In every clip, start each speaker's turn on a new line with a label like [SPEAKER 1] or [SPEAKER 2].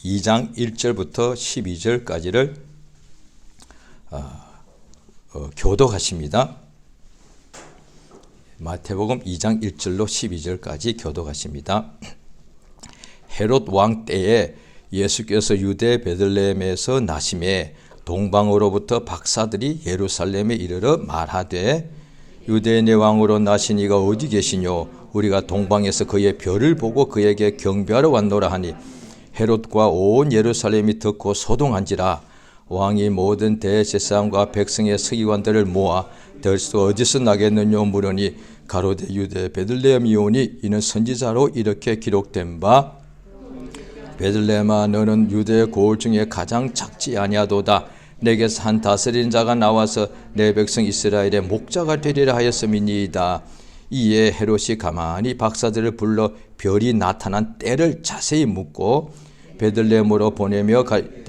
[SPEAKER 1] 2장 1절부터 12절까지를 교독하십니다. 마태복음 2장 1절로 12절까지 교독하십니다. 헤롯 왕 때에 예수께서 유대 베들레헴에서 나심에 동방으로부터 박사들이 예루살렘에 이르러 말하되 유대인의 왕으로 나신 이가 어디 계시뇨? 우리가 동방에서 그의 별을 보고 그에게 경배하러 왔노라 하니 헤롯과 온 예루살렘이 듣고 소동한지라. 왕이 모든 대제사장과 백성의 서기관들을 모아 들소 어디서 나겠느냐 물으니 가로되 유대 베들레헴이오니 이는 선지자로 이렇게 기록된 바 베들레헴아 너는 유대 고을 중에 가장 작지 아니하도다. 내게서 한 다스리는 자가 나와서 내 백성 이스라엘의 목자가 되리라 하였음이니이다. 이에 헤롯이 가만히 박사들을 불러 별이 나타난 때를 자세히 묻고 베들레헴으로 보내며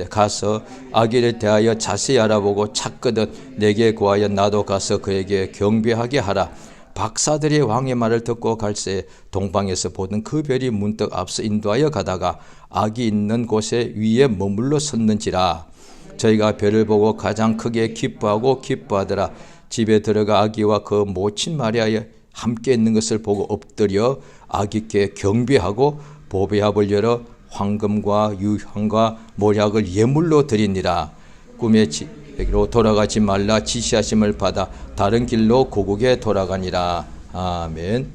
[SPEAKER 1] 가서 아기를 대하여 자세히 알아보고 찾거든 내게 구하여 나도 가서 그에게 경배하게 하라. 박사들이 왕의 말을 듣고 갈새 동방에서 보던 그 별이 문득 앞서 인도하여 가다가 아기 있는 곳에 위에 머물러 섰는지라. 저희가 별을 보고 가장 크게 기뻐하더라. 집에 들어가 아기와 그 모친 마리아와 함께 있는 것을 보고 엎드려 아기께 경배하고 보배합을 열어 황금과 유향과 몰약을 예물로 드리니라. 꿈의 집으로 돌아가지 말라 지시하심을 받아 다른 길로 고국에 돌아가니라. 아멘.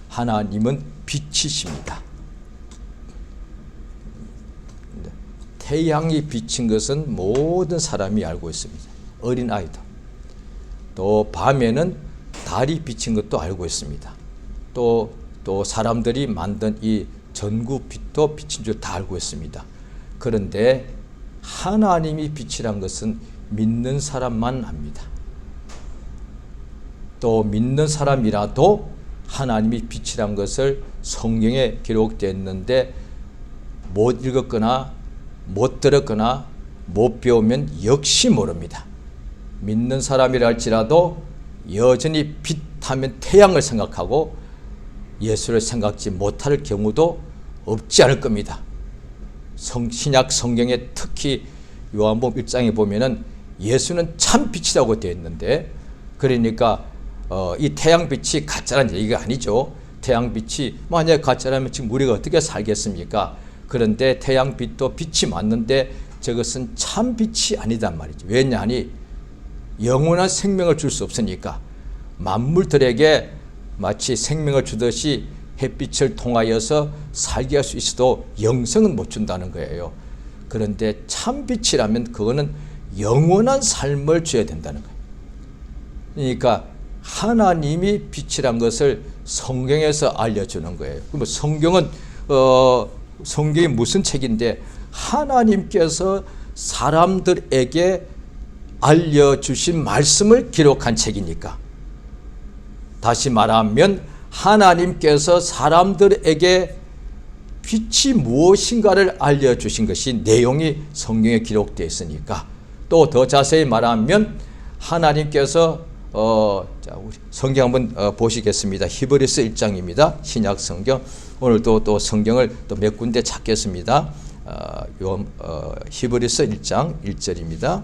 [SPEAKER 1] 하나님은 빛이십니다. 태양이 비친 것은 모든 사람이 알고 있습니다. 어린아이도. 또 밤에는 달이 비친 것도 알고 있습니다. 또 사람들이 만든 이 전구빛도 비친 줄 다 알고 있습니다. 그런데 하나님이 빛이란 것은 믿는 사람만 압니다. 또 믿는 사람이라도 하나님이 빛이란 것을 성경에 기록되었는데 못 읽었거나 못 들었거나 못 배우면 역시 모릅니다. 믿는 사람이라 할지라도 여전히 빛하면 태양을 생각하고 예수를 생각지 못할 경우도 없지 않을 겁니다. 신약 성경에 특히 요한복음 1장에 보면은 예수는 참 빛이라고 되어 있는데 그러니까 이 태양빛이 가짜라는 얘기가 아니죠. 태양빛이 만약에 가짜라면 지금 우리가 어떻게 살겠습니까? 그런데 태양빛도 빛이 맞는데 저것은 참 빛이 아니단 말이죠. 왜냐하니 영원한 생명을 줄 수 없으니까 만물들에게 마치 생명을 주듯이 햇빛을 통하여서 살게 할 수 있어도 영생은 못 준다는 거예요. 그런데 참빛이라면 그거는 영원한 삶을 줘야 된다는 거예요. 그러니까 하나님이 빛이란 것을 성경에서 알려주는 거예요. 그럼 성경이 무슨 책인데 하나님께서 사람들에게 알려주신 말씀을 기록한 책이니까. 다시 말하면 하나님께서 사람들에게 빛이 무엇인가를 알려주신 것이 내용이 성경에 기록되어 있으니까. 또 더 자세히 말하면 하나님께서 우리 성경 한번 보시겠습니다. 히브리서 1장입니다. 신약 성경. 오늘도 또 성경을 또 몇 군데 찾겠습니다. 히브리서 1장 1절입니다.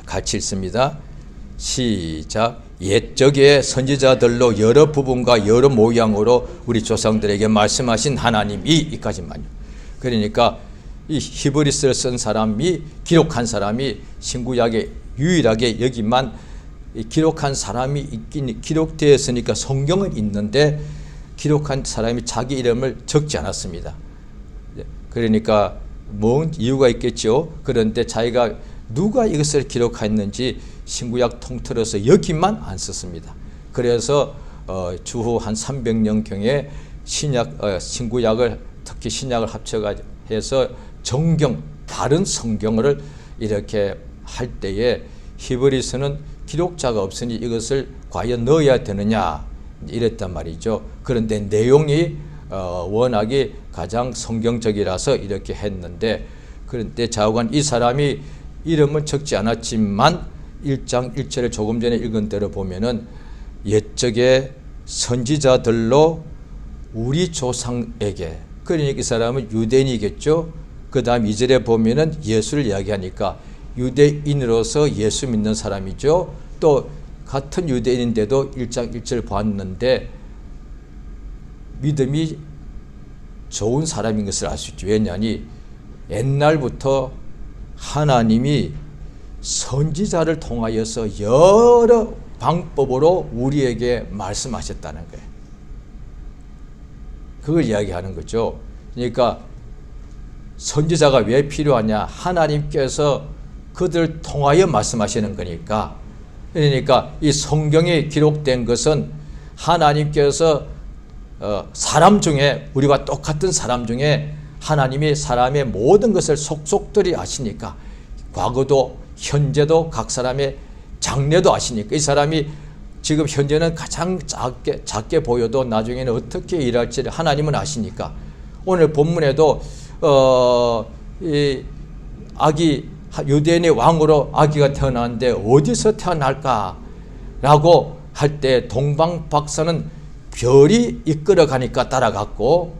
[SPEAKER 1] 같이 읽습니다. 시작. 옛적의 선지자들로 여러 부분과 여러 모양으로 우리 조상들에게 말씀하신 하나님이 이까지만요. 그러니까 이 히브리서를 쓴 사람이 기록한 사람이 신구약에 유일하게 여기만 기록한 사람이 있긴 기록되어 있으니까 성경은 있는데 기록한 사람이 자기 이름을 적지 않았습니다. 그러니까 뭔 이유가 있겠죠. 그런데 자기가 누가 이것을 기록했는지 신구약 통틀어서 여기만 안 썼습니다. 그래서 주후 한 300년경에 신구약을 특히 신약을 합쳐서 정경 다른 성경을 이렇게 할 때에 히브리서는 기록자가 없으니 이것을 과연 넣어야 되느냐 이랬단 말이죠. 그런데 내용이 워낙에 가장 성경적이라서 이렇게 했는데 그런데 좌우간 이 사람이 이름은 적지 않았지만 1장 1절을 조금 전에 읽은 대로 보면은 옛적의 선지자들로 우리 조상에게, 그러니까 이 사람은 유대인이겠죠. 그 다음 2절에 보면은 예수를 이야기하니까 유대인으로서 예수 믿는 사람이죠. 또 같은 유대인인데도 1장 1절 봤는데 믿음이 좋은 사람인 것을 알 수 있죠. 왜냐하니 옛날부터 하나님이 선지자를 통하여서 여러 방법으로 우리에게 말씀하셨다는 거예요. 그걸 이야기하는 거죠. 그러니까 선지자가 왜 필요하냐? 하나님께서 그들을 통하여 말씀하시는 거니까. 그러니까 이 성경에 기록된 것은 하나님께서 사람 중에, 우리와 똑같은 사람 중에 하나님이 사람의 모든 것을 속속들이 아시니까, 과거도 현재도 각 사람의 장래도 아시니까, 이 사람이 지금 현재는 가장 작게 보여도 나중에는 어떻게 일할지를 하나님은 아시니까, 오늘 본문에도 이 아기, 유대인의 왕으로 아기가 태어났는데 어디서 태어날까라고 할 때 동방 박사는 별이 이끌어 가니까 따라갔고,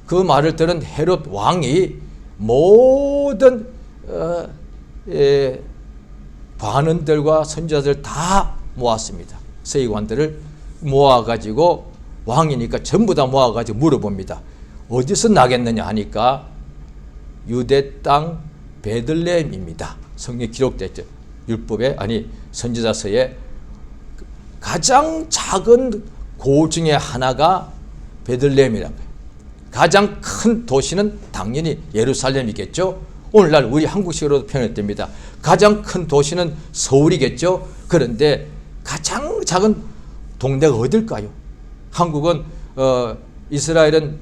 [SPEAKER 1] 그 말을 들은 헤롯 왕이 모든 관원들과 선지자들 다 모았습니다. 세관들을 모아가지고, 왕이니까 전부 다 모아가지고 물어봅니다. 어디서 나겠느냐 하니까 유대 땅 베들레헴입니다. 성경에 기록됐죠. 율법에, 아니 선지자서에 가장 작은 고을 중에 하나가 베들레헴이라고 해요. 가장 큰 도시는 당연히 예루살렘이겠죠. 오늘날 우리 한국식으로도 표현됩니다. 가장 큰 도시는 서울이겠죠. 그런데 가장 작은 동네가 어딜까요? 한국은 이스라엘은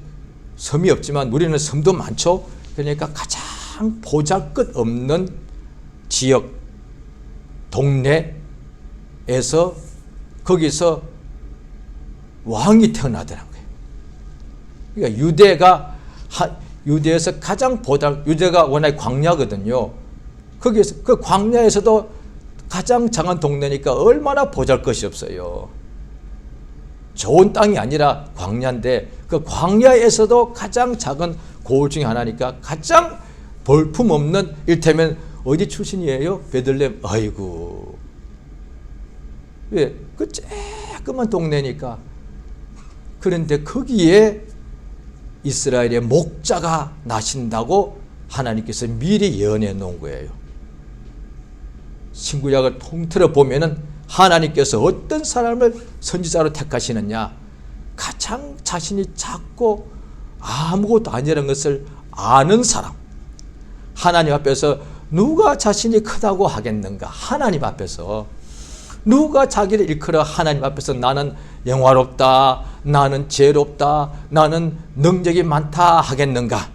[SPEAKER 1] 섬이 없지만 우리는 섬도 많죠. 그러니까 가장 보잘것없는 지역, 동네에서 거기서 왕이 태어나더라고요. 그러니까 유대에서 가장 유대가 워낙 광야거든요. 거기에서, 그 광야에서도 가장 작은 동네니까 얼마나 보잘것이 없어요. 좋은 땅이 아니라 광야인데, 그 광야에서도 가장 작은 고을 중에 하나니까 가장 볼품없는, 일테면 어디 출신이에요? 베들레헴. 아이고, 왜? 그 쬐끄만 동네니까. 그런데 거기에 이스라엘의 목자가 나신다고 하나님께서 미리 예언해 놓은 거예요. 신구약을 통틀어 보면은 하나님께서 어떤 사람을 선지자로 택하시느냐? 가장 자신이 작고 아무것도 아니라는 것을 아는 사람. 하나님 앞에서 누가 자신이 크다고 하겠는가? 하나님 앞에서 누가 자기를 일컬어 하나님 앞에서 나는 영화롭다, 나는 지혜롭다, 나는 능력이 많다 하겠는가?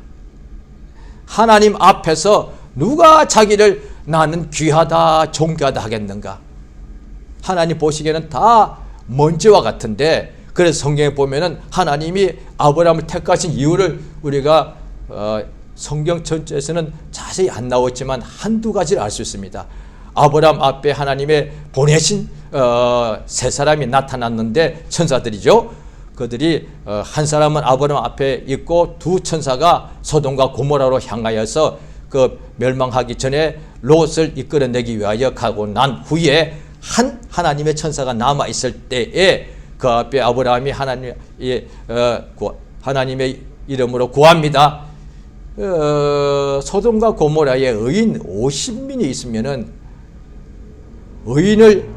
[SPEAKER 1] 하나님 앞에서 누가 자기를 나는 귀하다, 존귀하다 하겠는가? 하나님 보시기에는 다 먼지와 같은데, 그래서 성경에 보면은 하나님이 아브라함을 택하신 이유를 우리가 성경 전체에서는 자세히 안 나왔지만 한두 가지를 알 수 있습니다. 아브라함 앞에 하나님의 보내신 세 사람이 나타났는데, 천사들이죠. 그들이 한 사람은 아브라함 앞에 있고 두 천사가 소돔과 고모라로 향하여서 그 멸망하기 전에 롯을 이끌어내기 위하여 가고 난 후에 하나님의 천사가 남아 있을 때에 그 앞에 아브라함이 하나님의 이름으로 구합니다. 소돔과 고모라에 의인 50민이 있으면은 의인을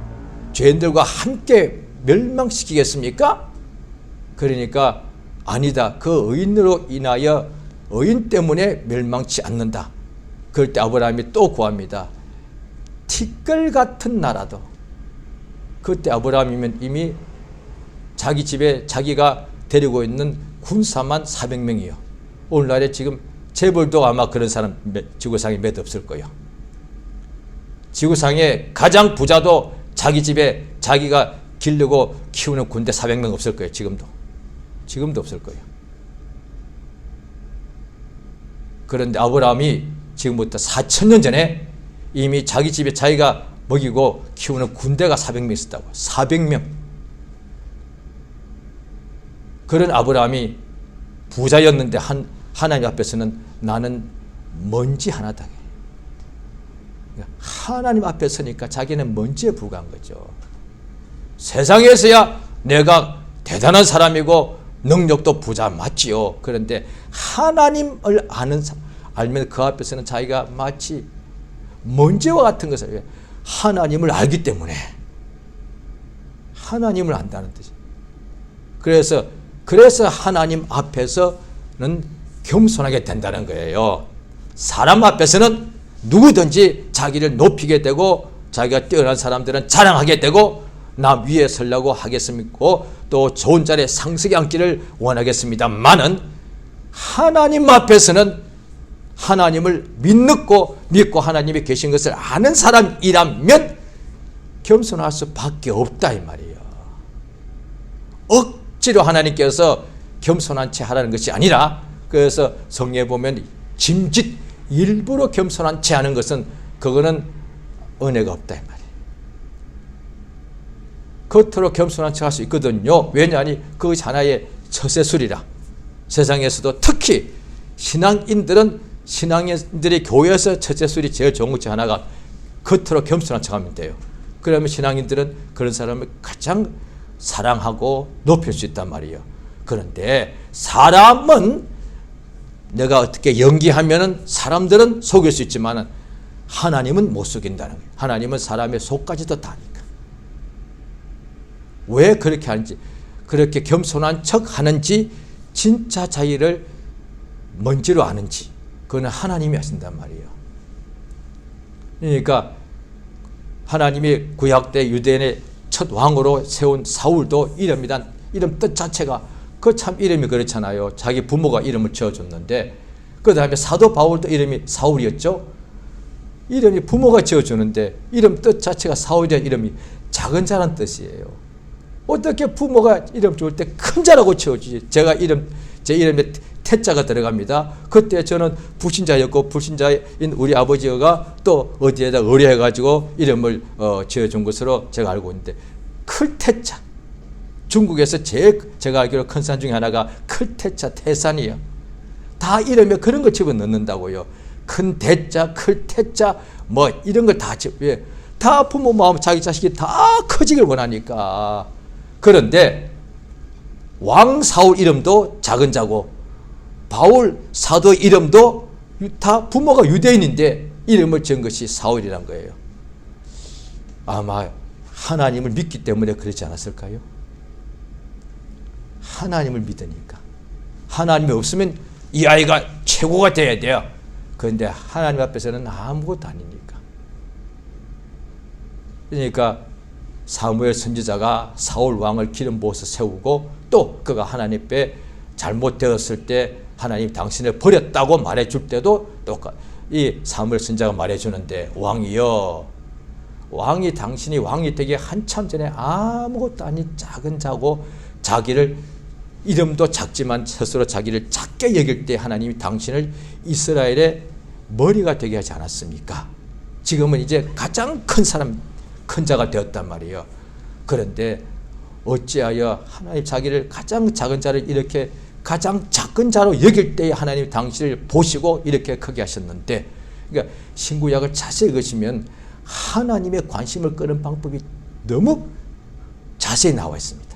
[SPEAKER 1] 죄인들과 함께 멸망시키겠습니까? 그러니까 아니다. 그 의인으로 인하여 의인 때문에 멸망치 않는다. 그럴 때 아브라함이 또 구합니다. 티끌 같은 나라도. 그때 아브라함이면 이미 자기 집에 자기가 데리고 있는 군사만 400명이요. 오늘날에 지금 재벌도 아마 그런 사람 지구상에 몇 없을 거예요. 지구상에 가장 부자도 자기 집에 자기가 기르고 키우는 군대 400명 없을 거예요. 지금도 없을 거예요. 그런데 아브라함이 지금부터 4,000년 전에 이미 자기 집에 자기가 먹이고 키우는 군대가 400명 있었다고. 400명. 그런 아브라함이 부자였는데 하나님 앞에서는 나는 먼지 하나다. 하나님 앞에 서니까 자기는 먼지에 불과한 거죠. 세상에서야 내가 대단한 사람이고 능력도 부자 맞지요. 그런데 하나님을 알면 그 앞에서는 자기가 마치 먼지와 같은 것을, 하나님을 알기 때문에 하나님을 안다는 뜻이에요. 그래서 하나님 앞에서는 겸손하게 된다는 거예요. 사람 앞에서는 누구든지 자기를 높이게 되고 자기가 뛰어난 사람들은 자랑하게 되고 나 위에 서려고 하겠습니까? 또 좋은 자리에 상석에 앉기를 원하겠습니다만은 하나님 앞에서는 하나님을 믿고 하나님이 계신 것을 아는 사람이라면 겸손할 수밖에 없다 이 말이에요. 억지로 하나님께서 겸손한 채 하라는 것이 아니라, 그래서 성경에 보면 짐짓 일부러 겸손한 채 하는 것은 그거는 은혜가 없다 이 말이에요. 겉으로 겸손한 척 할 수 있거든요. 왜냐하니 그것이 하나의 처세술이라. 세상에서도 특히 신앙인들이 교회에서 처세술이 제일 좋은 것 중 하나가 겉으로 겸손한 척 하면 돼요. 그러면 신앙인들은 그런 사람을 가장 사랑하고 높일 수 있단 말이에요. 그런데 사람은 내가 어떻게 연기하면은 사람들은 속일 수 있지만 하나님은 못 속인다는 거예요. 하나님은 사람의 속까지도 다니까. 왜 그렇게 하는지, 그렇게 겸손한 척 하는지, 진짜 자기를 먼지로 아는지, 그거는 하나님이 하신단 말이에요. 그러니까 하나님이 구약 때 유대인의 첫 왕으로 세운 사울도 이름 뜻 자체가 그 참 이름이 그렇잖아요. 자기 부모가 이름을 지어줬는데, 그 다음에 사도 바울도 이름이 사울이었죠. 이름이 부모가 지어주는데 이름 뜻 자체가 사울이라는 이름이 작은 자란 뜻이에요. 어떻게 부모가 이름 지을 때 큰 자라고 지어주지? 제 이름에 태자가 들어갑니다. 그때 저는 불신자였고 불신자인 우리 아버지가 또 어디에다 의뢰해가지고 이름을 지어준 것으로 제가 알고 있는데, 클태자. 중국에서 제가 알기로 큰 산 중에 하나가 클태자 태산이에요. 다 이름에 그런 걸 집어넣는다고요. 큰 대자, 클태자 뭐 이런 걸 다 부모 마음 자기 자식이 다 커지길 원하니까. 그런데 왕 사울 이름도 작은 자고 바울 사도 이름도 다 부모가 유대인인데 이름을 지은 것이 사울이란 거예요. 아마 하나님을 믿기 때문에 그렇지 않았을까요? 하나님을 믿으니까. 하나님이 없으면 이 아이가 최고가 돼야 돼요. 그런데 하나님 앞에서는 아무것도 아니니까. 그러니까 사무엘 선지자가 사울 왕을 기름 부어서 세우고, 또 그가 하나님 앞에 잘못되었을 때 하나님 당신을 버렸다고 말해줄 때도 이 사무엘 선지자가 말해주는데, 왕이 당신이 왕이 되기 한참 전에 아무것도 아닌 작은 자고 자기를 이름도 작지만 스스로 자기를 작게 여길 때 하나님이 당신을 이스라엘의 머리가 되게 하지 않았습니까? 지금은 이제 가장 큰 자가 되었단 말이에요. 그런데 어찌하여 하나님 자기를 가장 작은 자를 이렇게 가장 작은 자로 여길 때에 하나님이 당신을 보시고 이렇게 크게 하셨는데, 그러니까 신구약을 자세히 읽으시면 하나님의 관심을 끄는 방법이 너무 자세히 나와 있습니다.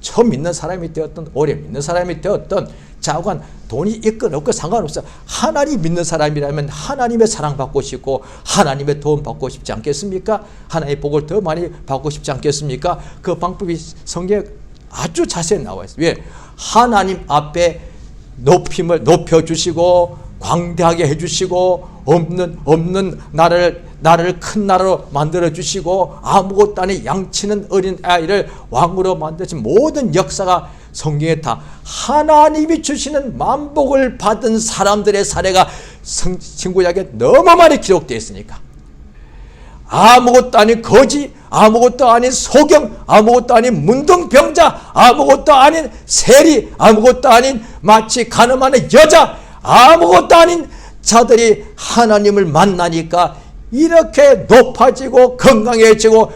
[SPEAKER 1] 처음 믿는 사람이 되었던, 오래 믿는 사람이 되었던, 자관 돈이 있건 없건 상관없어. 하나님 믿는 사람이라면 하나님의 사랑받고 싶고 하나님의 도움 받고 싶지 않겠습니까? 하나님의 복을 더 많이 받고 싶지 않겠습니까? 그 방법이 성경에 아주 자세히 나와 있어요. 왜? 하나님 앞에 높여주시고 광대하게 해주시고 없는 나를 큰 나라로 만들어주시고 아무것도 아닌 양치는 어린 아이를 왕으로 만드신 모든 역사가 성경에 다 하나님이 주시는 만복을 받은 사람들의 사례가 신구약에 너무 많이 기록되어 있으니까, 아무것도 아닌 거지, 아무것도 아닌 소경, 아무것도 아닌 문둥병자, 아무것도 아닌 세리, 아무것도 아닌 마치 가늠하는 여자, 아무것도 아닌 자들이 하나님을 만나니까 이렇게 높아지고 건강해지고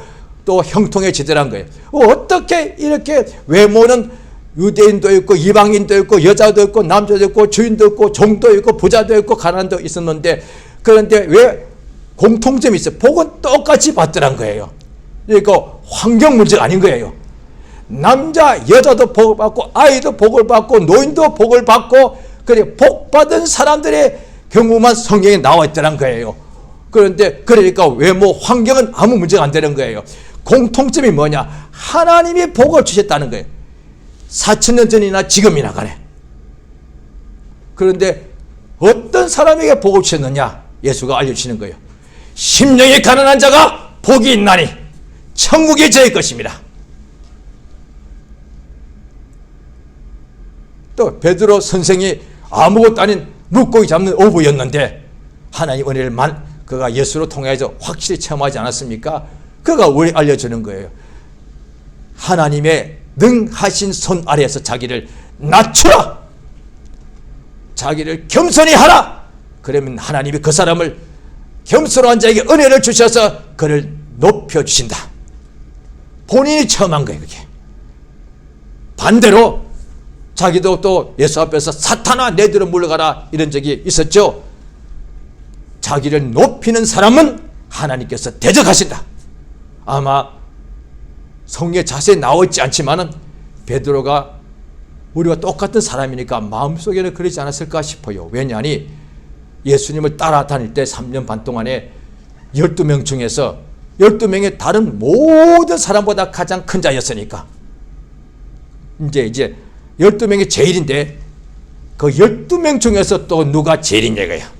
[SPEAKER 1] 또 형통해지더란 거예요. 어떻게 이렇게 외모는 유대인도 있고 이방인도 있고 여자도 있고 남자도 있고 주인도 있고 종도 있고 부자도 있고 가난도 있었는데, 그런데 왜 공통점이 있어요? 복은 똑같이 받더란 거예요. 그러니까 환경 문제가 아닌 거예요. 남자 여자도 복을 받고 아이도 복을 받고 노인도 복을 받고, 그래 복 받은 사람들의 경우만 성경에 나와 있더란 거예요. 그런데 그러니까 외모 환경은 아무 문제가 안 되는 거예요. 공통점이 뭐냐? 하나님이 복을 주셨다는 거예요. 4,000년 전이나 지금이나 간에. 그런데 어떤 사람에게 복을 주셨느냐? 예수가 알려주시는 거예요. 심령이 가난한 자가 복이 있나니 천국이 저의 것입니다. 또 베드로 선생이 아무것도 아닌 물고기 잡는 어부였는데 하나님 은혜를 그가 예수로 통해서 확실히 체험하지 않았습니까? 그가 우리 알려주는 거예요. 하나님의 능하신 손 아래에서 자기를 낮추라, 자기를 겸손히 하라. 그러면 하나님이 그 사람을, 겸손한 자에게 은혜를 주셔서 그를 높여주신다. 본인이 체험한 거예요. 그게 반대로 자기도 또 예수 앞에서 사탄아 내 뒤로 물러가라 이런 적이 있었죠. 자기를 높이는 사람은 하나님께서 대적하신다. 아마 성경에 자세히 나와 있지 않지만은 베드로가 우리와 똑같은 사람이니까 마음속에는 그러지 않았을까 싶어요. 왜냐하니 예수님을 따라다닐 때 3년 반 동안에 12명 중에서 12명의 다른 모든 사람보다 가장 큰 자였으니까 이제 12명이 제일인데 그 12명 중에서 또 누가 제일이냐 이거야.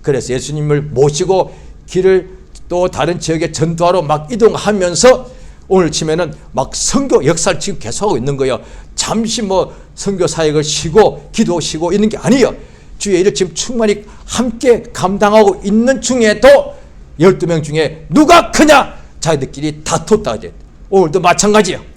[SPEAKER 1] 그래서 예수님을 모시고 길을 또 다른 지역에 전도하러 막 이동하면서 오늘 치면은 막 선교 역사를 지금 계속하고 있는 거예요. 잠시 뭐 선교 사역을 쉬고 기도 쉬고 있는 게 아니에요. 주의 일을 지금 충만히 함께 감당하고 있는 중에도 12명 중에 누가 크냐? 자기들끼리 다퉜다. 오늘도 마찬가지예요.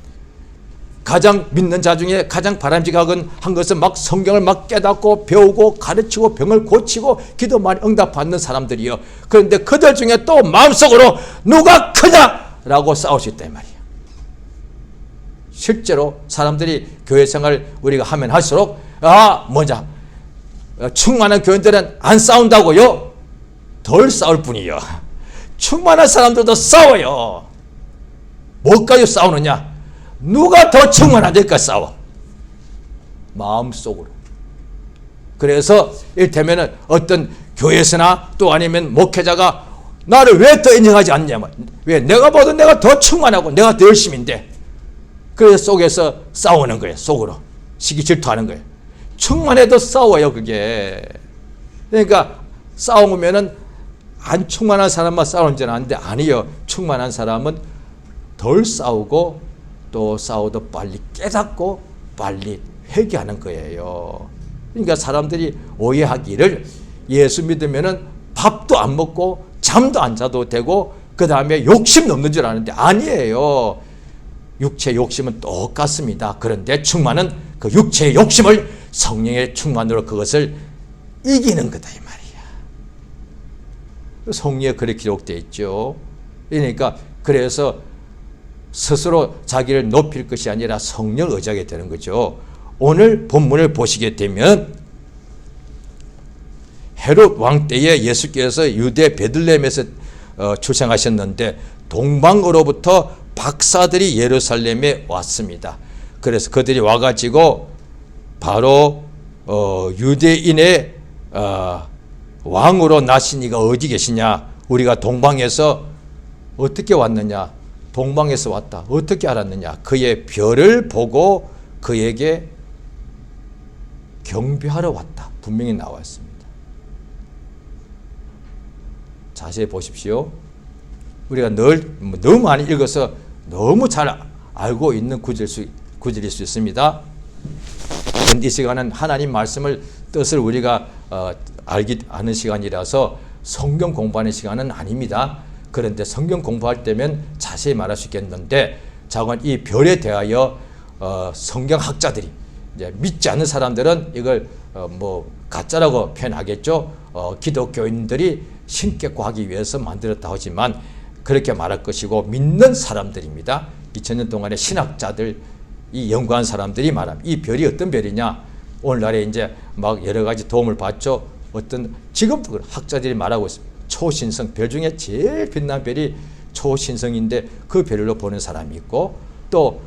[SPEAKER 1] 가장 믿는 자 중에 가장 바람직한 것은 막 성경을 막 깨닫고 배우고 가르치고 병을 고치고 기도 많이 응답받는 사람들이요. 그런데 그들 중에 또 마음속으로 누가 크냐라고 싸울 수 있단 말이에요. 실제로 사람들이 교회 생활 우리가 하면 할수록 충만한 교인들은 안 싸운다고요? 덜 싸울 뿐이요. 충만한 사람들도 싸워요. 뭐까지 싸우느냐? 누가 더 충만하니까 싸워. 마음속으로. 그래서 이를테면 어떤 교회에서나 또 아니면 목회자가 나를 왜 더 인정하지 않냐? 왜? 내가 봐도 내가 더 충만하고 내가 더 열심인데. 그래서 속에서 싸우는 거예요. 속으로. 시기 질투하는 거예요. 충만해도 싸워요. 그게. 그러니까 싸우면은 안 충만한 사람만 싸우는지는 아닌데 아니에요. 충만한 사람은 덜 싸우고 또 싸워도 빨리 깨닫고 빨리 회개하는 거예요. 그러니까 사람들이 오해하기를 예수 믿으면은 밥도 안 먹고 잠도 안 자도 되고 그 다음에 욕심 없는 줄 아는데 아니에요. 육체 욕심은 똑같습니다. 그런데 충만은 그 육체의 욕심을 성령의 충만으로 그것을 이기는 거다 이 말이야. 성경에 그렇게 기록되어 있죠. 그러니까 그래서 스스로 자기를 높일 것이 아니라 성령을 의지하게 되는 거죠. 오늘 본문을 보시게 되면 헤롯 왕 때에 예수께서 유대 베들레헴에서 출생하셨는데 동방으로부터 박사들이 예루살렘에 왔습니다. 그래서 그들이 와가지고 바로 유대인의 왕으로 나신 이가 어디 계시냐? 우리가 동방에서 어떻게 왔느냐? 동방에서 왔다. 어떻게 알았느냐? 그의 별을 보고 그에게 경배하러 왔다. 분명히 나와 있습니다. 자세히 보십시오. 우리가 너무 많이 읽어서 너무 잘 알고 있는 구절일 수 있습니다. 그런데 이 시간은 하나님 말씀을 뜻을 우리가 아는 시간이라서 성경 공부하는 시간은 아닙니다. 그런데 성경 공부할 때면 자세히 말할 수 있겠는데 자관 이 별에 대하여 성경학자들이 이제 믿지 않는 사람들은 이걸 가짜라고 표현하겠죠. 기독교인들이 신격화하기 위해서 만들었다 하지만 그렇게 말할 것이고 믿는 사람들입니다. 2000년 동안의 신학자들, 이 연구한 사람들이 말합니다. 이 별이 어떤 별이냐? 오늘날에 이제 막 여러 가지 도움을 받죠. 어떤 지금도 학자들이 말하고 있습니다. 초신성, 별 중에 제일 빛난 별이 초신성인데 그 별로 보는 사람이 있고, 또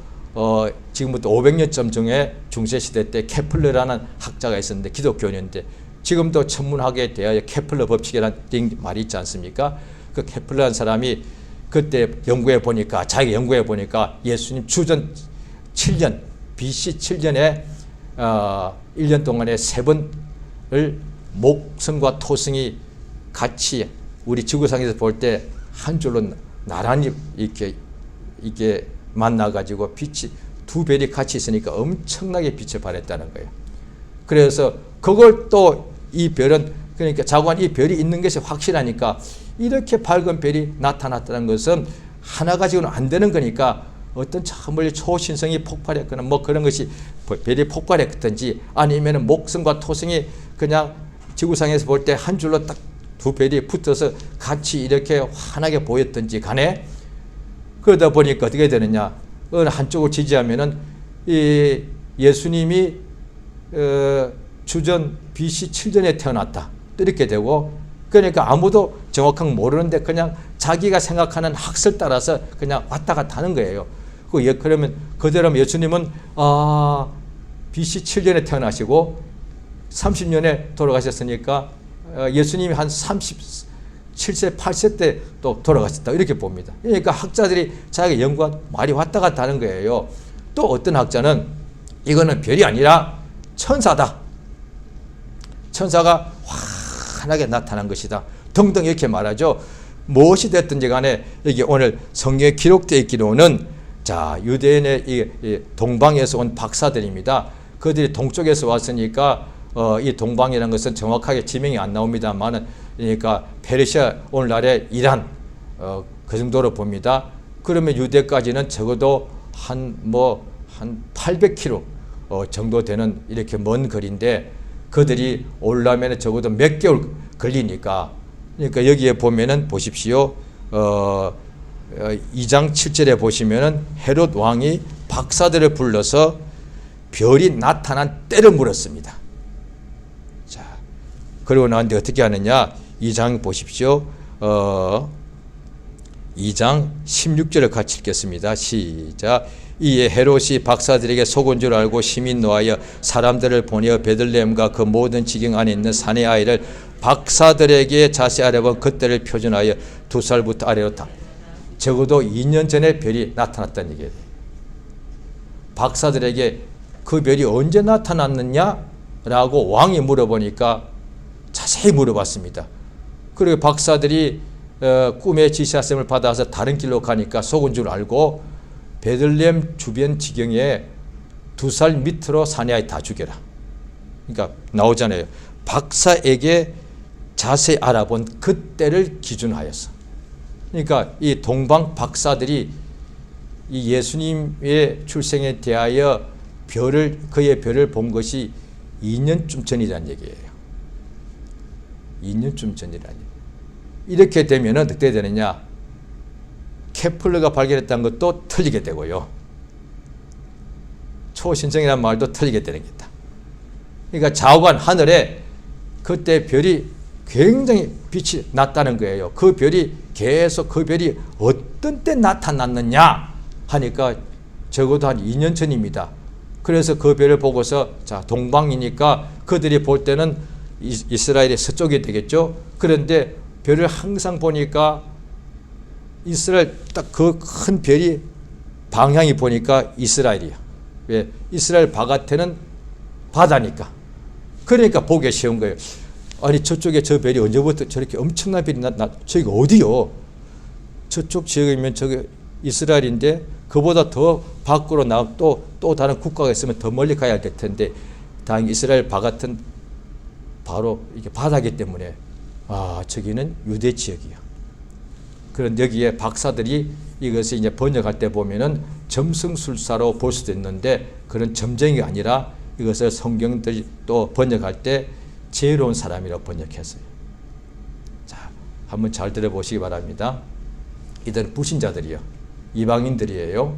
[SPEAKER 1] 지금부터 500년쯤 중에 중세시대 때 케플러라는 학자가 있었는데 기독교인인데 지금도 천문학에 대하여 케플러 법칙이라는 말이 있지 않습니까? 그 케플러라는 사람이 그때 연구해 보니까, 자기가 연구해 보니까 예수님 주전 7년, BC 7년에 1년 동안에 3번을 목성과 토성이 같이 우리 지구상에서 볼 때 한 줄로 나란히 이렇게 만나가지고 빛이 두 별이 같이 있으니까 엄청나게 빛을 발했다는 거예요. 그래서 그걸 또 이 별은, 그러니까 자고한 이 별이 있는 것이 확실하니까 이렇게 밝은 별이 나타났다는 것은 하나 가지고는 안 되는 거니까 어떤 저 멀리 초신성이 폭발했거나 뭐 그런 것이 별이 폭발했든지 아니면 목성과 토성이 그냥 지구상에서 볼 때 한 줄로 딱 두 별이 붙어서 같이 이렇게 환하게 보였든지 간에, 그러다 보니까 어떻게 되느냐, 어느 한쪽을 지지하면은 이 예수님이 주전 BC 7년에 태어났다 이렇게 되고, 그러니까 아무도 정확하게 모르는데 그냥 자기가 생각하는 학설 따라서 그냥 왔다 갔다 하는 거예요. 그러면 그대로 예수님은 BC 7년에 태어나시고 30년에 돌아가셨으니까 예수님이 한 37세, 8세 때 또 돌아가셨다 이렇게 봅니다. 그러니까 학자들이 자기가 연구한 말이 왔다 갔다 하는 거예요. 또 어떤 학자는 이거는 별이 아니라 천사다. 천사가 환하게 나타난 것이다. 등등 이렇게 말하죠. 무엇이 됐든지 간에 여기 오늘 성경에 기록되어 있기로는, 자, 유대인의 이 동방에서 온 박사들입니다. 그들이 동쪽에서 왔으니까 이 동방이라는 것은 정확하게 지명이 안 나옵니다만은, 그러니까 페르시아, 오늘날의 이란, 그 정도로 봅니다. 그러면 유대까지는 적어도 한 800km 정도 되는 이렇게 먼 거리인데, 그들이 오려면 적어도 몇 개월 걸리니까, 그러니까 여기에 보면은 보십시오. 2장 7절에 보시면은 헤롯 왕이 박사들을 불러서 별이 나타난 때를 물었습니다. 자, 그러고 나는데 어떻게 하느냐? 2장 보십시오. 2장 16절을 같이 읽겠습니다. 시작. 이에 헤롯이 박사들에게 속은 줄 알고 심히 노하여 사람들을 보내어 베들레헴과 그 모든 지경 안에 있는 사내 아이를 박사들에게 자세히 알아본 그때를 표준하여 2살부터 아래로 다. 적어도 2년 전에 별이 나타났다는 얘기예요. 박사들에게 그 별이 언제 나타났느냐라고 왕이 물어보니까 자세히 물어봤습니다. 그리고 박사들이 꿈의 지시하심을 받아서 다른 길로 가니까 속은 줄 알고 베들레헴 주변 지경에 2살 밑으로 사내아이 다 죽여라. 그러니까 나오잖아요. 박사에게 자세히 알아본 그때를 기준하여서. 그러니까 이 동방 박사들이 이 예수님의 출생에 대하여 그의 별을 본 것이 2년쯤 전이라는 얘기예요. 2년쯤 전이라는 얘기예요. 이렇게 되면 어떻게 되느냐? 케플러가 발견했다는 것도 틀리게 되고요. 초신성이라는 말도 틀리게 되는 거다. 그러니까 좌우간 하늘에 그때 별이 굉장히 빛이 났다는 거예요. 그 별이 계속 그 별이 어떤 때 나타났느냐 하니까 적어도 한 2년 전입니다. 그래서 그 별을 보고서 자, 동방이니까 그들이 볼 때는 이스라엘의 서쪽이 되겠죠. 그런데 별을 항상 보니까 이스라엘 딱 그 큰 별이 방향이 보니까 이스라엘이야. 왜? 이스라엘 바깥에는 바다니까. 그러니까 보기 쉬운 거예요. 아니 저쪽에 저 별이 언제부터 저렇게 엄청난 별이 저기가 어디요? 저쪽 지역이면 저기 이스라엘인데 그보다 더 밖으로 나가 또 다른 국가가 있으면 더 멀리 가야 될 텐데 다행히 이스라엘 바깥은 바로 이게 바다기 때문에 저기는 유대 지역이야. 그런데 여기에 박사들이 이것을 이제 번역할 때 보면은 점성술사로 볼 수도 있는데 그런 점쟁이가 아니라 이것을 성경들이 또 번역할 때 지혜로운 사람이라고 번역했어요. 자, 한번 잘 들어보시기 바랍니다. 이들은 불신자들이요. 이방인들이에요.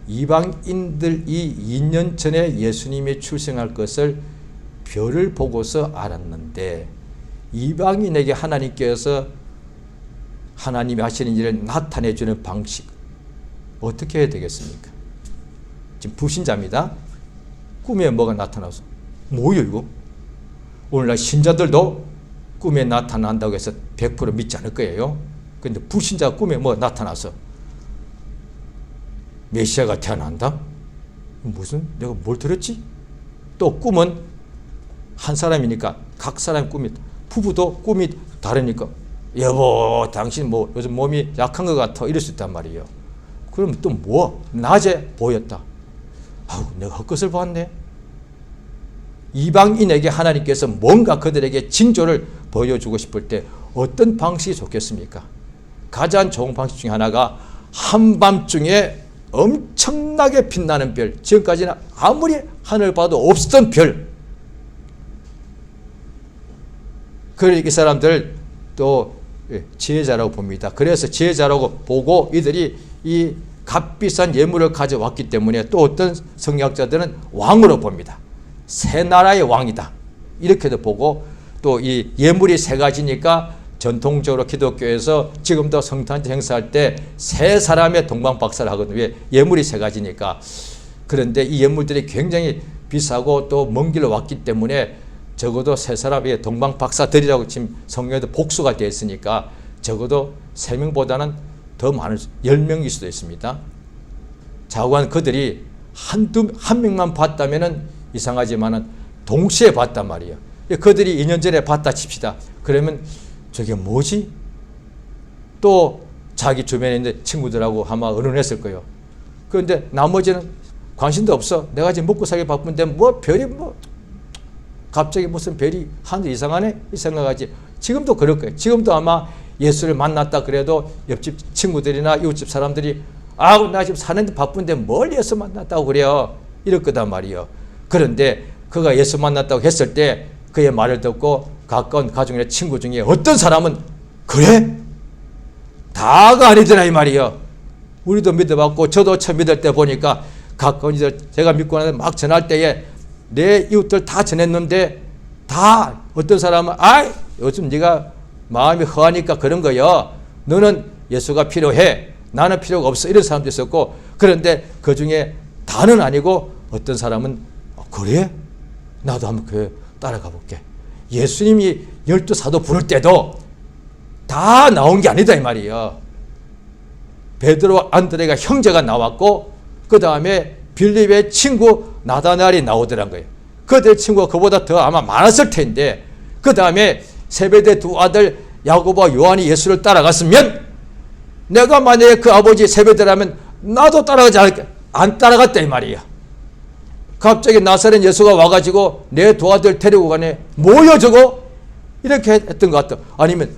[SPEAKER 1] 이방인들이 2년 전에 예수님이 출생할 것을 별을 보고서 알았는데 이방인에게 하나님께서 하나님이 하시는 일을 나타내 주는 방식 어떻게 해야 되겠습니까? 지금 불신자입니다. 꿈에 뭐가 나타나서 뭐예요 이거? 오늘날 신자들도 꿈에 나타난다고 해서 100% 믿지 않을 거예요. 그런데 불신자 꿈에 뭐 나타나서 메시아가 태어난다? 무슨 내가 뭘 들었지? 또 꿈은 한 사람이니까 각 사람 꿈이 부부도 꿈이 다르니까 여보 당신 뭐 요즘 몸이 약한 것 같아 이럴 수 있단 말이에요. 그럼 또 뭐? 낮에 보였다. 아우 내가 헛것을 봤네. 이방인에게 하나님께서 뭔가 그들에게 징조를 보여주고 싶을 때 어떤 방식이 좋겠습니까? 가장 좋은 방식 중에 하나가 한밤중에 엄청나게 빛나는 별, 지금까지는 아무리 하늘 봐도 없었던 별. 그러니까 이 사람들 또 지혜자라고 봅니다. 그래서 지혜자라고 보고 이들이 이 값비싼 예물을 가져왔기 때문에 또 어떤 성경학자들은 왕으로 봅니다. 세 나라의 왕이다. 이렇게도 보고 또 이 예물이 세 가지니까 전통적으로 기독교에서 지금도 성탄절 행사할 때 세 사람의 동방박사를 하거든요. 왜? 예물이 세 가지니까. 그런데 이 예물들이 굉장히 비싸고 또 먼 길로 왔기 때문에 적어도 세 사람의 동방박사들이라고 지금 성경에도 복수가 되어 있으니까 적어도 3명보다는 더 많을 10명일 수도 있습니다. 자고한 그들이 한 명만 봤다면은 이상하지만은 동시에 봤단 말이에요. 그들이 2년 전에 봤다 칩시다. 그러면 저게 뭐지? 또 자기 주변에 있는 친구들하고 아마 의논했을 거예요. 그런데 나머지는 관심도 없어. 내가 지금 먹고 살기 바쁜데 뭐 별이 뭐 갑자기 무슨 별이 하늘 이상하네? 이 생각하지. 지금도 그럴 거예요. 지금도 아마 예수를 만났다 그래도 옆집 친구들이나 이웃집 사람들이 아우 나 지금 사는데 바쁜데 뭘 예수 만났다고 그래요? 이럴 거단 말이에요. 그런데 그가 예수 만났다고 했을 때 그의 말을 듣고 가까운 가족이나 친구 중에 어떤 사람은 그래? 다가 아니더라 이 말이에요. 우리도 믿어봤고 저도 처음 믿을 때 보니까 가까운 이들 제가 믿고 나서 막 전할 때에 내 이웃들 다 전했는데 다 어떤 사람은 아이 요즘 네가 마음이 허하니까 그런 거야. 너는 예수가 필요해. 나는 필요가 없어. 이런 사람도 있었고 그런데 그 중에 다는 아니고 어떤 사람은 그래? 나도 한번 교회 따라가 볼게. 예수님이 12사도 부를 때도 다 나온 게 아니다 이 말이에요. 베드로 안드레가 형제가 나왔고 그 다음에 빌립의 친구 나다나엘이 나오더란 거예요. 그들 친구가 그보다 더 아마 많았을 텐데 그 다음에 세베대 두 아들 야고보와 요한이 예수를 따라갔으면 내가 만약에 그 아버지 세베대라면 나도 따라가지 않을까? 안 따라갔다 이 말이에요. 갑자기 나사렛 예수가 와가지고 내 두 아들 데리고 가네. 뭐여 저거? 이렇게 했던 것 같다. 아니면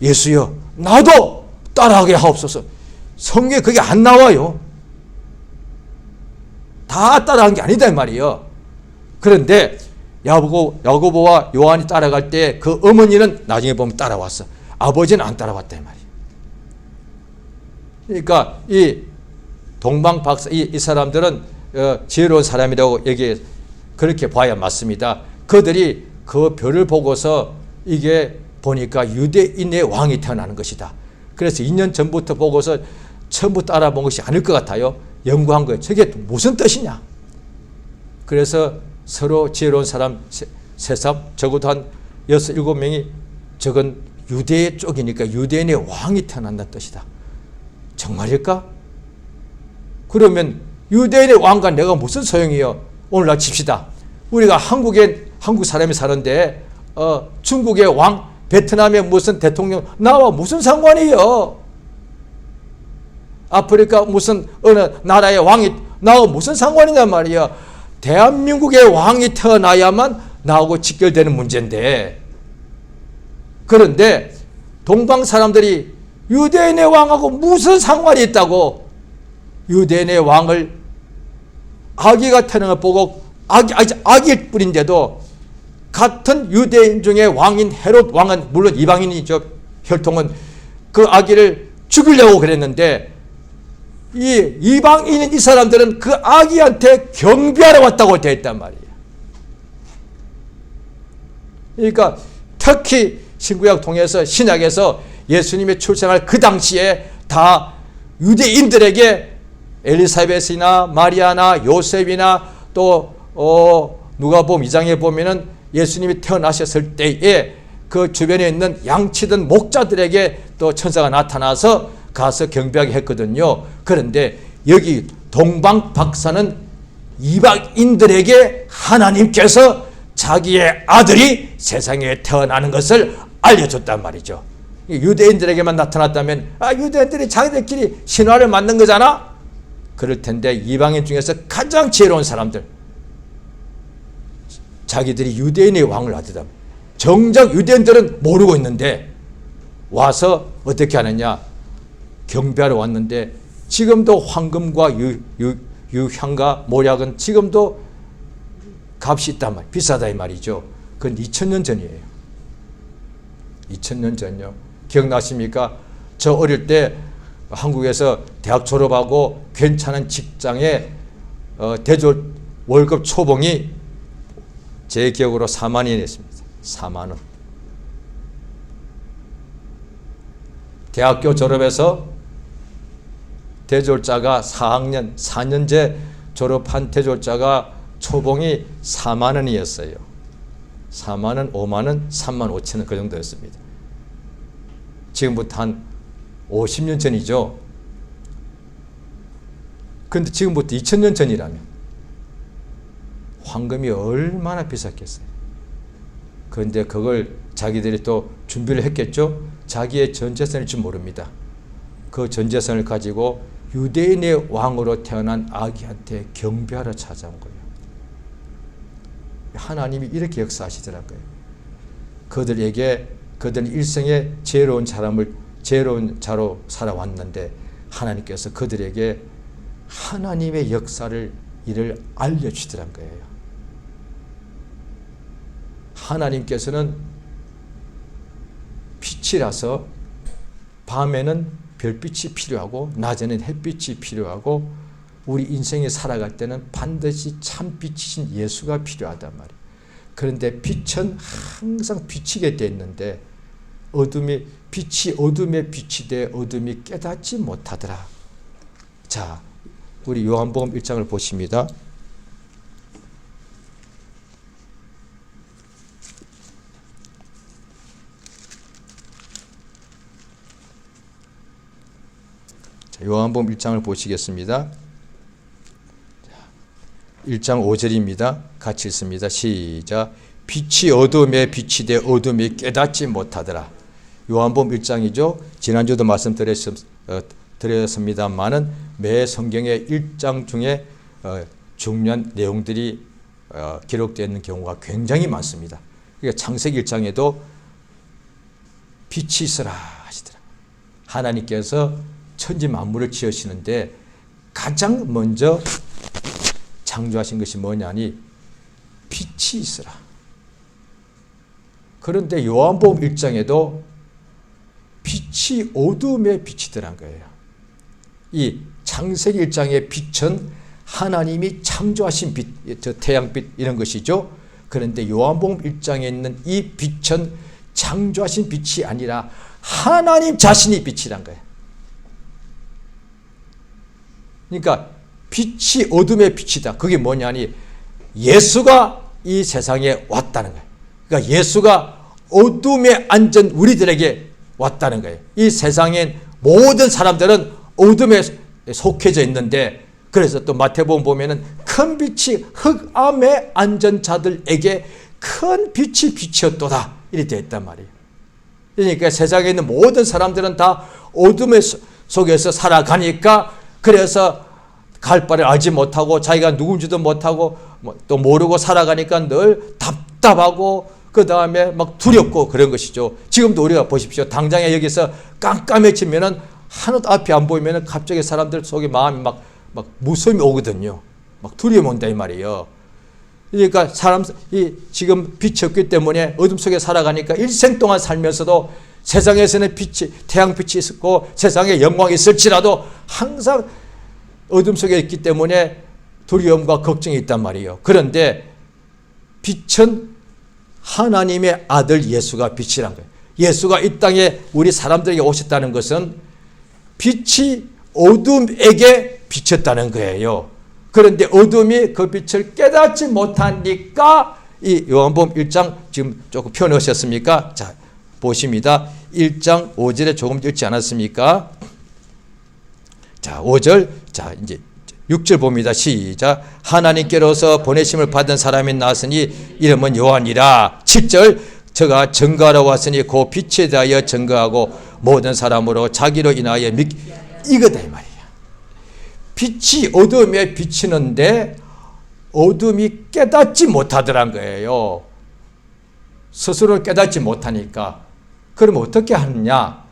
[SPEAKER 1] 예수여 나도 따라가게 하옵소서. 성경에 그게 안 나와요. 다 따라간 게 아니다 이 말이에요. 그런데 야고보와 요한이 따라갈 때 그 어머니는 나중에 보면 따라왔어. 아버지는 안 따라왔다 이 말이에요. 그러니까 이 동방박사 이 사람들은 지혜로운 사람이라고 그렇게 봐야 맞습니다. 그들이 그 별을 보고서 이게 보니까 유대인의 왕이 태어나는 것이다. 그래서 2년 전부터 보고서 처음부터 알아본 것이 아닐 것 같아요. 연구한 거예요. 저게 무슨 뜻이냐. 그래서 서로 지혜로운 사람 세 사람 적어도 한 6, 7명이 저건 유대 쪽이니까 유대인의 왕이 태어난다는 뜻이다. 정말일까? 그러면 유대인의 왕과 내가 무슨 소용이요? 오늘날 칩시다. 우리가 한국 사람이 사는데 중국의 왕, 베트남의 무슨 대통령 나와 무슨 상관이요? 아프리카 무슨 어느 나라의 왕이 나하고 무슨 상관이냐 말이야. 대한민국의 왕이 태어나야만 나하고 직결되는 문제인데 그런데 동방 사람들이 유대인의 왕하고 무슨 상관이 있다고 유대인의 왕을 아기가 태어난 걸 보고 아기일 뿐인데도 같은 유대인 중에 왕인 헤롯 왕은 물론 이방인이죠. 혈통은 그 아기를 죽이려고 그랬는데 이 이방인인 이 사람들은 그 아기한테 경배하러 왔다고 되어 있단 말이에요. 그러니까 특히 신구약 통해서 신약에서 예수님의 출생할 그 당시에 다 유대인들에게 엘리사벳이나 마리아나 요셉이나 또 누가복음 2장에 보면은 예수님이 태어나셨을 때에 그 주변에 있는 양치던 목자들에게 또 천사가 나타나서 가서 경배하게 했거든요. 그런데 여기 동방 박사는 이방인들에게 하나님께서 자기의 아들이 세상에 태어나는 것을 알려줬단 말이죠. 유대인들에게만 나타났다면 유대인들이 자기들끼리 신화를 만든 거잖아? 그럴 텐데 이방인 중에서 가장 지혜로운 사람들, 자기들이 유대인의 왕을 아들다. 정작 유대인들은 모르고 있는데 와서 어떻게 하느냐? 경배하러 왔는데 지금도 황금과 유향과 모략은 지금도 값이 있단 말이에요. 비싸다 이 말이죠. 그건 2000년 전이에요. 2000년 전요. 기억나십니까? 저 어릴 때 한국에서 대학 졸업하고 괜찮은 직장에 대졸 월급 초봉이 제 기억으로 4만 원이었습니다. 4만 원. 대학교 졸업해서 대졸자가 4학년, 4년제 졸업한 대졸자가 초봉이 4만 원이었어요. 4만 원, 5만 원, 3만 5천 원 그 정도였습니다. 지금부터 한 50년 전이죠. 그런데 지금부터 2000년 전이라면 황금이 얼마나 비쌌겠어요. 그런데 그걸 자기들이 또 준비를 했겠죠. 자기의 전 재산일 줄 모릅니다. 그 전 재산을 가지고 유대인의 왕으로 태어난 아기한테 경배하러 찾아온 거예요. 하나님이 이렇게 역사하시더라고요. 그들에게 그들은 일생에 지혜로운 자로 살아왔는데 하나님께서 그들에게 하나님의 역사를 이를 알려주시더란 거예요. 하나님께서는 빛이라서 밤에는 별빛이 필요하고 낮에는 햇빛이 필요하고 우리 인생에 살아갈 때는 반드시 참빛이신 예수가 필요하단 말이에요. 그런데 빛은 항상 비치게 돼 있는데 빛이 어둠에 빛이 돼 어둠이 깨닫지 못하더라. 자, 우리 요한복음 1장을 보십니다. 요한복음 1장을 보시겠습니다. 1장 5절입니다. 같이 읽습니다. 시작. 빛이 어둠에 빛이 돼 어둠이 깨닫지 못하더라. 요한복음 1장이죠. 지난주도 말씀드렸습니다만은 매 성경의 1장 중에 중요한 내용들이 기록되어 있는 경우가 굉장히 많습니다. 그러니까 창세기 1장에도 빛이 있으라 하시더라. 하나님께서 천지 만물을 지으시는데 가장 먼저 창조하신 것이 뭐냐니 빛이 있으라. 그런데 요한복음 1장에도 빛이 어둠에 비치더란 거예요. 이 창세기 1장의 빛은 하나님이 창조하신 빛, 저 태양빛 이런 것이죠. 그런데 요한복음 1장에 있는 이 빛은 창조하신 빛이 아니라 하나님 자신이 빛이란 거예요. 그러니까 빛이 어둠의 빛이다. 그게 뭐냐니 예수가 이 세상에 왔다는 거예요. 그러니까 예수가 어둠에 앉은 우리들에게 왔다는 거예요. 이 세상엔 모든 사람들은 어둠에 속해져 있는데 그래서 또 마태복음 보면은 큰 빛이 흑암에 앉은 자들에게 큰 빛이 비치었도다. 이렇게 되어 있단 말이에요. 그러니까 세상에 있는 모든 사람들은 다 어둠 속에서 살아가니까 그래서 갈 바를 알지 못하고 자기가 누군지도 못하고 또 모르고 살아가니까 늘 답답하고 그 다음에 막 두렵고 그런 것이죠. 지금도 우리가 보십시오. 당장에 여기서 깜깜해지면은 하나도 앞이 안 보이면은 갑자기 사람들 속에 마음이 막 무서움이 오거든요. 막 두려움 온다 이 말이에요. 그러니까 지금 빛이 없기 때문에 어둠 속에 살아가니까 일생 동안 살면서도 세상에서는 빛이, 태양빛이 있었고 세상에 영광이 있을지라도 항상 어둠 속에 있기 때문에 두려움과 걱정이 있단 말이에요. 그런데 빛은 하나님의 아들 예수가 빛이란 거예요. 예수가 이 땅에 우리 사람들에게 오셨다는 것은 빛이 어둠에게 비쳤다는 거예요. 그런데 어둠이 그 빛을 깨닫지 못하니까 이 요한복음 1장 지금 조금 펴놓으셨습니까? 자, 보십니다. 1장 5절에 조금 읽지 않았습니까? 자, 5절. 자, 이제 6절 봅니다. 시작. 하나님께로서 보내심을 받은 사람이 나왔으니 이름은 요한이라. 7절. 저가 증거하러 왔으니 그 빛에 대하여 증거하고 모든 사람으로 자기로 인하여 이거다 이 말이야. 빛이 어둠에 비치는데 어둠이 깨닫지 못하더란 거예요. 스스로 깨닫지 못하니까. 그럼 어떻게 하느냐?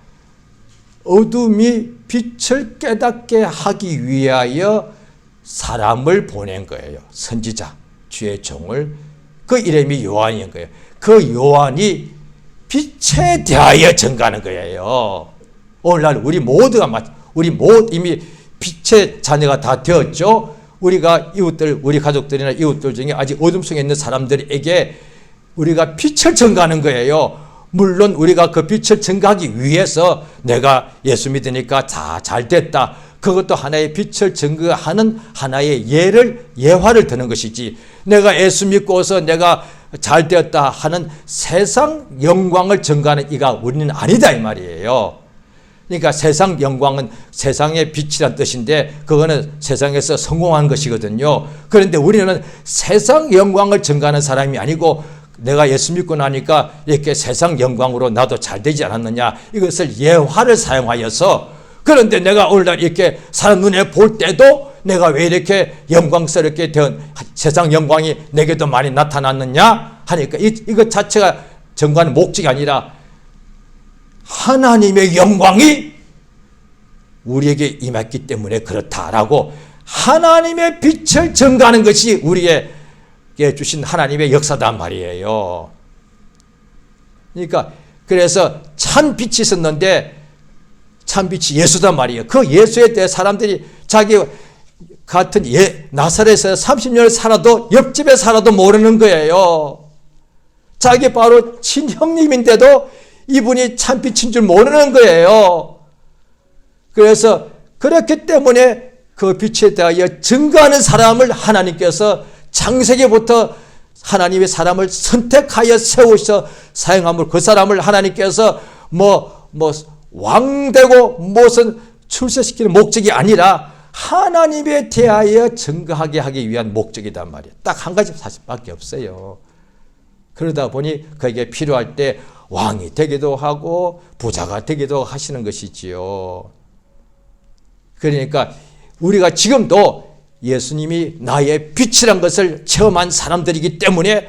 [SPEAKER 1] 어둠이 빛을 깨닫게 하기 위하여 사람을 보낸 거예요. 선지자, 주의 종을. 그 이름이 요한인 거예요. 그 요한이 빛에 대하여 증거하는 거예요. 오늘날 우리 모두가 우리 이미 빛의 자녀가 다 되었죠. 우리가 이웃들, 우리 가족들이나 이웃들 중에 아직 어둠 속에 있는 사람들에게 우리가 빛을 증거하는 거예요. 물론 우리가 그 빛을 증거하기 위해서 내가 예수 믿으니까 잘 됐다. 그것도 하나의 빛을 증거하는 하나의 예화를 드는 것이지, 내가 예수 믿고서 내가 잘 되었다 하는 세상 영광을 증거하는 이가 우리는 아니다 이 말이에요. 그러니까 세상 영광은 세상의 빛이란 뜻인데 그거는 세상에서 성공한 것이거든요. 그런데 우리는 세상 영광을 증거하는 사람이 아니고 내가 예수 믿고 나니까 이렇게 세상 영광으로 나도 잘 되지 않았느냐, 이것을 예화를 사용하여서, 그런데 내가 오늘날 이렇게 사람 눈에 볼 때도 내가 왜 이렇게 영광스럽게 된 세상 영광이 내게도 많이 나타났느냐 하니까 이것 자체가 증거하는 목적이 아니라 하나님의 영광이 우리에게 임했기 때문에 그렇다라고 하나님의 빛을 증거하는 것이 우리에게 주신 하나님의 역사단 말이에요. 그러니까 그래서 참 빛이 있었는데 참 빛이 예수단 말이에요. 그 예수에 대해 사람들이 자기 같은 나사렛에서 30년을 살아도 옆집에 살아도 모르는 거예요. 자기 바로 친형님인데도 이분이 참 빛인 줄 모르는 거예요. 그래서 그렇기 때문에 그 빛에 대하여 증거하는 사람을 하나님께서 창세기부터 하나님의 사람을 선택하여 세우셔 사용함으로 그 사람을 하나님께서 왕되고 무슨 출세시키는 목적이 아니라 하나님에 대하여 증거하게 하기 위한 목적이단 말이에요. 딱 한 가지 사실밖에 없어요. 그러다 보니 그에게 필요할 때 왕이 되기도 하고 부자가 되기도 하시는 것이지요. 그러니까 우리가 지금도 예수님이 나의 빛이란 것을 체험한 사람들이기 때문에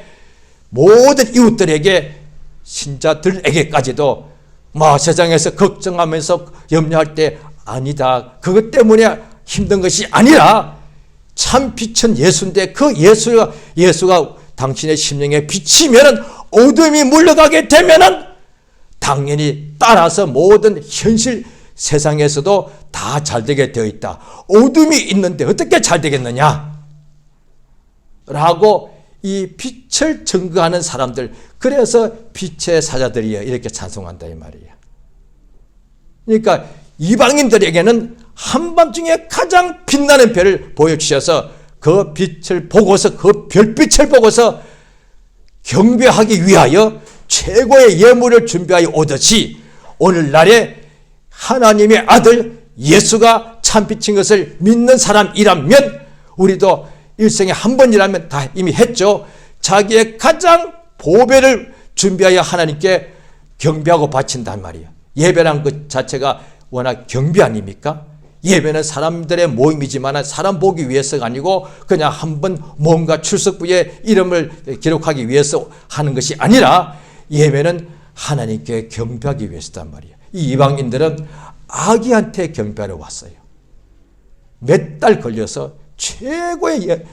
[SPEAKER 1] 모든 이웃들에게, 신자들에게까지도 세상에서 걱정하면서 염려할 때 아니다, 그것 때문에 힘든 것이 아니라 참 빛은 예수인데 그 예수가 당신의 심령에 비치면은 어둠이 물러가게 되면은 당연히 따라서 모든 현실 세상에서도 다 잘되게 되어 있다. 어둠이 있는데 어떻게 잘 되겠느냐? 라고 이 빛을 증거하는 사람들, 그래서 빛의 사자들이여 이렇게 찬송한다 이 말이에요. 그러니까 이방인들에게는 한밤중에 가장 빛나는 별을 보여주셔서 그 빛을 보고서, 그 별빛을 보고서 경배하기 위하여 최고의 예물을 준비하여 오듯이 오늘날에 하나님의 아들 예수가 참빛인 것을 믿는 사람이라면, 우리도 일생에 한 번이라면 다 이미 했죠. 자기의 가장 보배를 준비하여 하나님께 경배하고 바친단 말이에요. 예배란 것 자체가 워낙 경배 아닙니까? 예배는 사람들의 모임이지만 사람 보기 위해서가 아니고 그냥 한번 뭔가 출석부에 이름을 기록하기 위해서 하는 것이 아니라 예배는 하나님께 경배하기 위해서단 말이에요. 이 이방인들은 아기한테 경배하러 왔어요. 몇 달 걸려서 최고의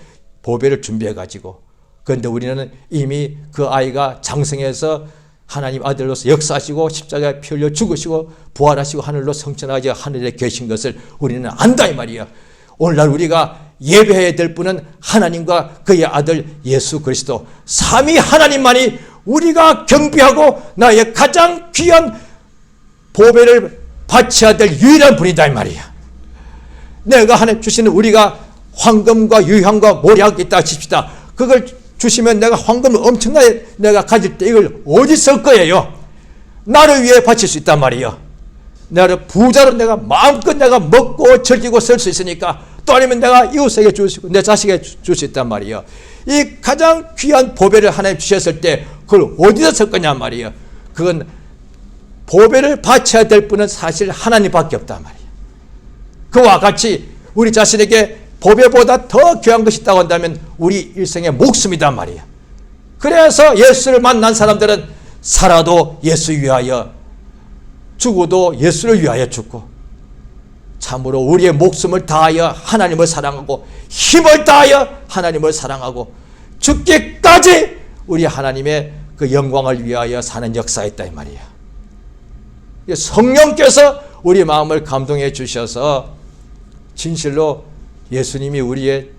[SPEAKER 1] 보배를 준비해가지고, 그런데 우리는 이미 그 아이가 장성해서 하나님 아들로서 역사하시고 십자가에 피 흘려 죽으시고 부활하시고 하늘로 성천하지 하늘에 계신 것을 우리는 안다 이 말이야. 오늘날 우리가 예배해야 될 분은 하나님과 그의 아들 예수 그리스도 삼위 하나님만이 우리가 경배하고 나의 가장 귀한 보배를 바쳐야 될 유일한 분이다 이 말이야. 내가 하나님 주시는 우리가 황금과 유향과 모략이 있다 칩시다. 그걸 주시면 내가 황금을 엄청나게 내가 가질 때 이걸 어디 쓸 거예요? 나를 위해 바칠 수 있단 말이에요. 나를 부자로 내가 마음껏 내가 먹고 즐기고 쓸 수 있으니까, 또 아니면 내가 이웃에게 줄 수 있고 내 자식에게 줄 수 있단 말이에요. 이 가장 귀한 보배를 하나님 주셨을 때 그걸 어디서 쓸 거냐 말이에요. 그건 보배를 바쳐야 될 분은 사실 하나님밖에 없단 말이에요. 그와 같이 우리 자신에게 보배보다 더 귀한 것이 있다고 한다면 우리 일생의 목숨이단 말이에요. 그래서 예수를 만난 사람들은 살아도 예수 위하여, 죽어도 예수를 위하여 죽고, 참으로 우리의 목숨을 다하여 하나님을 사랑하고 힘을 다하여 하나님을 사랑하고 죽기까지 우리 하나님의 그 영광을 위하여 사는 역사였다 이 말이에요. 성령께서 우리 마음을 감동해 주셔서 진실로 예수님이 우리의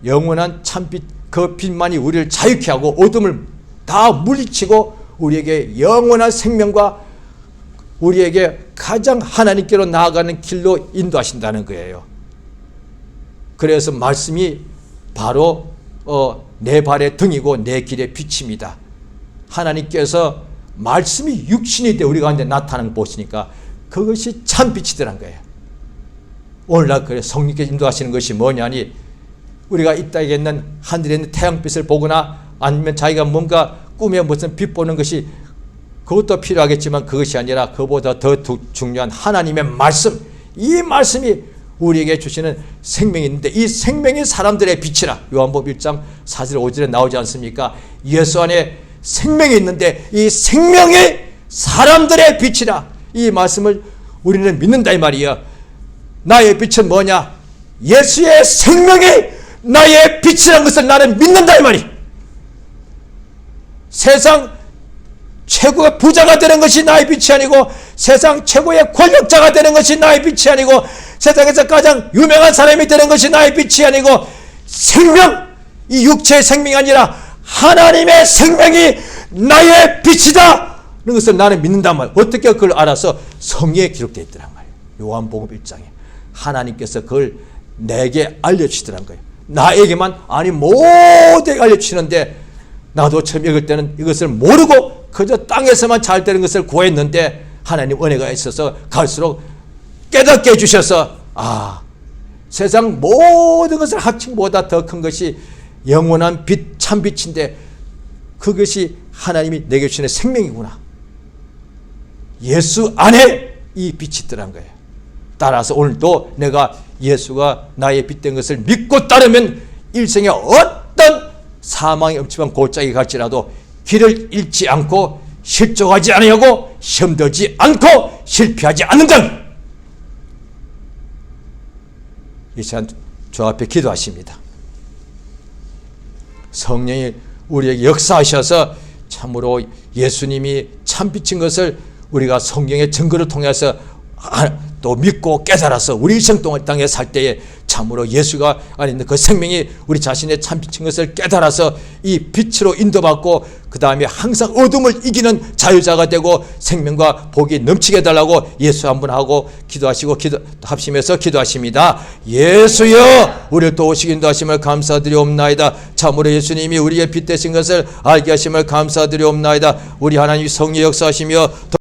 [SPEAKER 1] 영원한 참빛, 그 빛만이 우리를 자유케 하고 어둠을 다 물리치고 우리에게 영원한 생명과 우리에게 가장 하나님께로 나아가는 길로 인도하신다는 거예요. 그래서 말씀이 바로 내 발의 등이고 내 길의 빛입니다. 하나님께서 말씀이 육신이 돼 우리 가운데 나타나는 걸 보시니까 그것이 참빛이더란 거예요. 오늘날 그래 성령께서 인도하시는 것이 뭐냐니, 우리가 이 땅에 있는 하늘에 있는 태양빛을 보거나 아니면 자기가 뭔가 꿈에 무슨 빛 보는 것이 그것도 필요하겠지만 그것이 아니라 그보다 더 중요한 하나님의 말씀, 이 말씀이 우리에게 주시는 생명이 있는데 이 생명이 사람들의 빛이라. 요한복음 1장 4절 5절에 나오지 않습니까? 예수 안에 생명이 있는데 이 생명이 사람들의 빛이라. 이 말씀을 우리는 믿는다 이 말이야. 나의 빛은 뭐냐? 예수의 생명이 나의 빛이라는 것을 나는 믿는다 이 말이. 세상 최고의 부자가 되는 것이 나의 빛이 아니고, 세상 최고의 권력자가 되는 것이 나의 빛이 아니고, 세상에서 가장 유명한 사람이 되는 것이 나의 빛이 아니고, 생명, 이 육체의 생명이 아니라 하나님의 생명이 나의 빛이다 는 것을 나는 믿는단 말이에요. 어떻게 그걸 알아서? 성경에 기록되어 있더란 말이에요. 요한복음 1장에 하나님께서 그걸 내게 알려주시더란 거예요. 나에게만 아니 모두에게 알려주시는데, 나도 처음 읽을 때는 이것을 모르고 그저 땅에서만 잘 되는 것을 구했는데 하나님 은혜가 있어서 갈수록 깨닫게 해주셔서, 세상 모든 것을 합친 보다 더 큰 것이 영원한 빛, 참빛인데 그것이 하나님이 내게 주시는 생명이구나. 예수 안에 이 빛이 있더란 거예요. 따라서 오늘도 내가 예수가 나의 빛된 것을 믿고 따르면 일생에 어떤 사망의 음침한 골짜기 갈지라도 길을 잃지 않고 실족하지 아니하고 시험들지 않고 실패하지 않는다. 이 시간 주 앞에 기도하십니다. 성령이 우리에게 역사하셔서 참으로 예수님이 참빛인 것을 우리가 성경의 증거를 통해서 또 믿고 깨달아서 우리 일생 동안 땅에 살 때에 참으로 예수가 안에 있는 그 생명이 우리 자신의 참빛인 것을 깨달아서 이 빛으로 인도받고 그 다음에 항상 어둠을 이기는 자유자가 되고 생명과 복이 넘치게 해달라고 예수 한 분 하고 기도하시고 합심해서 기도하십니다. 예수여, 우리를 또 오시기 인도하심을 감사드리옵나이다. 참으로 예수님이 우리의 빛 되신 것을 알게 하심을 감사드리옵나이다. 우리 하나님 성령 역사하시며